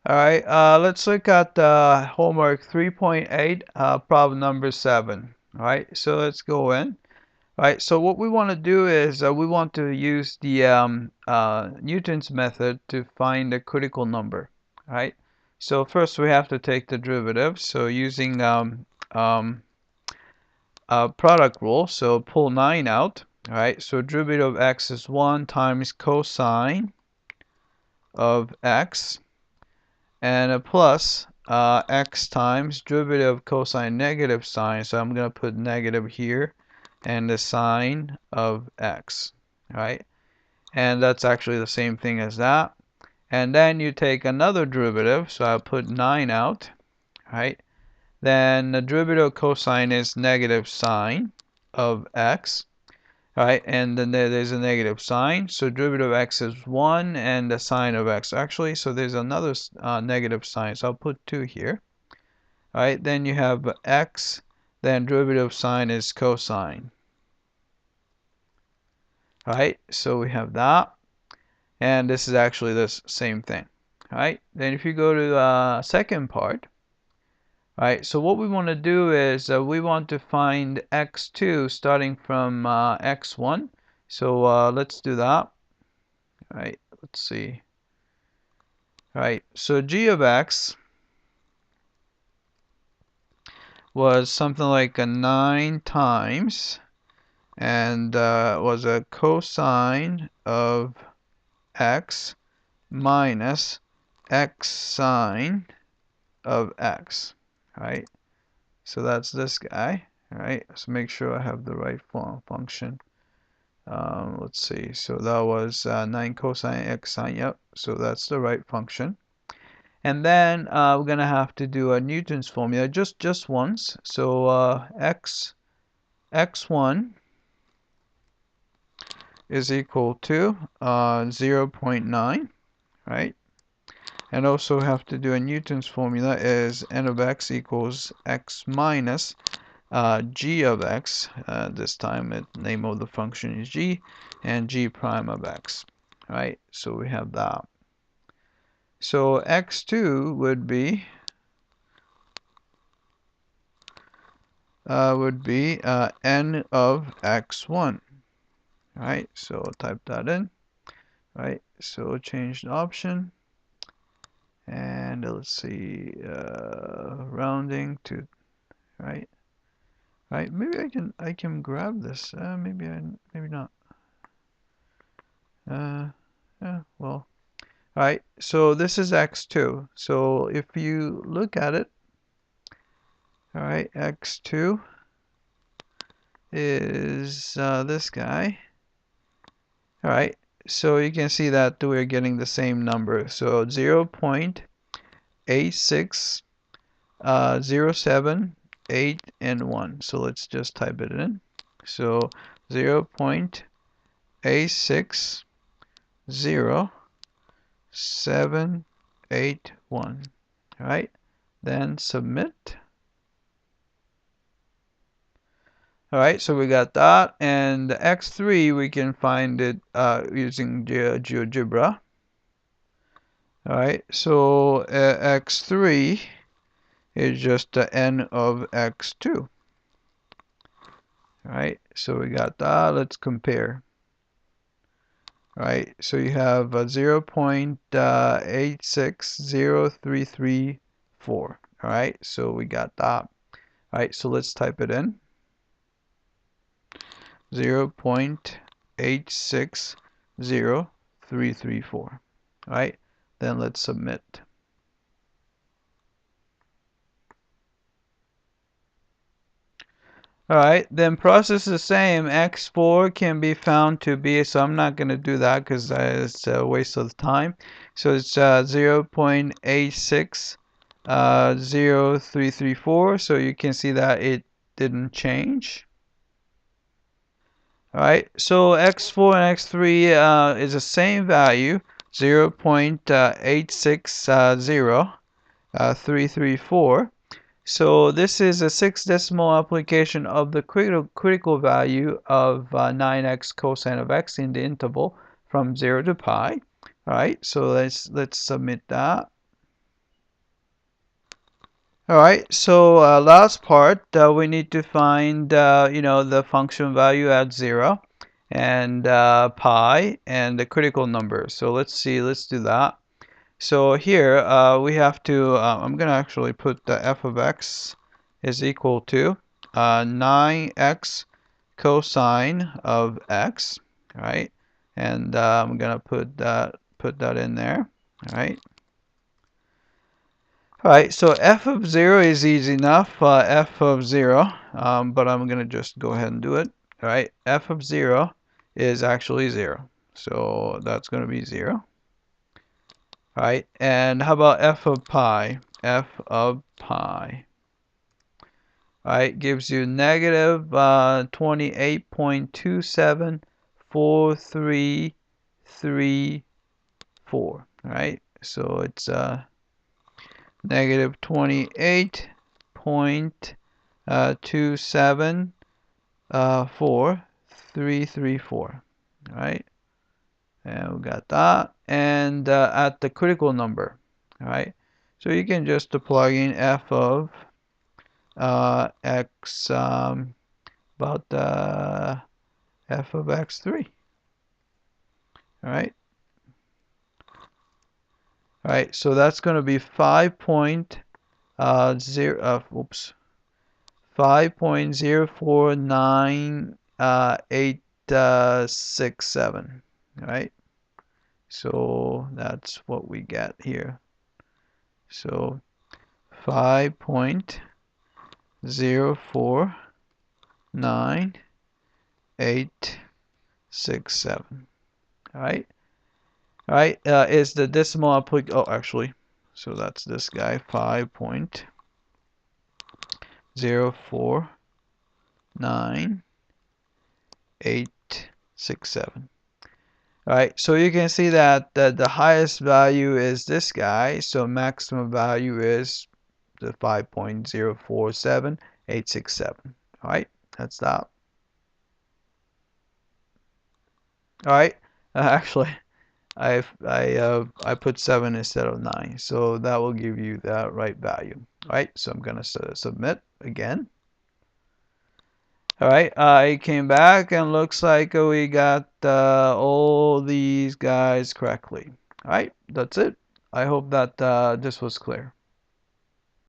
All right, let's look at homework 3.8, problem number 7. All right, so let's go in. All right, so what we want to do is we want to use the Newton's method to find the critical number. All right, so first we have to take the derivative. So using product rule, so pull 9 out. All right, so derivative of x is 1 times cosine of x, and a plus x times derivative of cosine negative sine. So I'm going to put negative here and the sine of x, right? And that's actually the same thing as that. And then you take another derivative, so I'll put 9 out, right? Then the derivative of cosine is negative sine of x, right? And then there's a negative sign, so derivative of x is 1 and the sine of x actually, so there's another negative sign, so I'll put 2 here. All right, then you have x, then derivative of sine is cosine. All right, so we have that, and this is actually the same thing. All right, then if you go to the second part, all right, so what we want to do is we want to find x2 starting from x1. So let's do that. All right, let's see. All right, so g of x was something like a 9 times, and was a cosine of x minus x sine of x. All right, so that's this guy. All right, so make sure I have the right function. Let's see, so that was 9 cosine x sine, yep, so that's the right function. And then we're going to have to do a Newton's formula just once. So x1 is equal to 0.9, right? And also have to do a Newton's formula is n of x equals x minus g of x. This time the name of the function is g, and g prime of x, right? So we have that. So x2 would be n of x1. Right, so type that in. Right, so change the option, and let's see, rounding to right. Maybe I can grab this. Maybe not. Yeah, well, all right. So this is x2. So if you look at it, all right, x2 is this guy. All right, so you can see that we're getting the same number. So 0.86, 07, 8, and 1. So let's just type it in. So 0.86, 0, 7, 8, 1. All right, then submit. All right, so we got that, and the x3 we can find it using GeoGebra. All right, so x3 is just the n of x2. All right, so we got that. Let's compare. All right, so you have 0.860334. All right, so we got that. All right, so let's type it in. 0.860334. All right, then let's submit. All right, then process the same. X4 can be found to be, so I'm not going to do that because it's a waste of time. So it's 0.860334. So you can see that it didn't change. All right, so x4 and x3 is the same value, 0.860334. So this is a 6 decimal application of the critical value of 9x cosine of x in the interval from 0 to pi. All right, so let's submit that. All right, so last part, we need to find, the function value at 0 and pi and the critical number. So let's see, let's do that. So here we have to, I'm going to actually put the f of x is equal to 9x cosine of x, all right? And I'm going to put that in there, all right? All right, so f of 0 is easy enough, f of 0, but I'm going to just go ahead and do it. All right, f of 0 is actually 0, so that's going to be 0. All right, and how about f of pi? F of pi, all right, gives you negative 28.274334. All right, so it's negative 28.274,334. All right, and we got that. And at the critical number, all right, so you can just plug in f of x about f of x3. All right. All right, so that's going to be 5.049,867. All right, so that's what we get here. So 5.049,867. All right. All right, is the decimal oh, actually, so that's this guy, 5.049,867. All right, so you can see that the highest value is this guy, so maximum value is the 5.047,867. All right, that's that. All right, actually, I put 7 instead of 9, so that will give you the right value. All right, so I'm gonna submit again. All right, I came back and looks like we got all these guys correctly. All right, that's it. I hope that this was clear.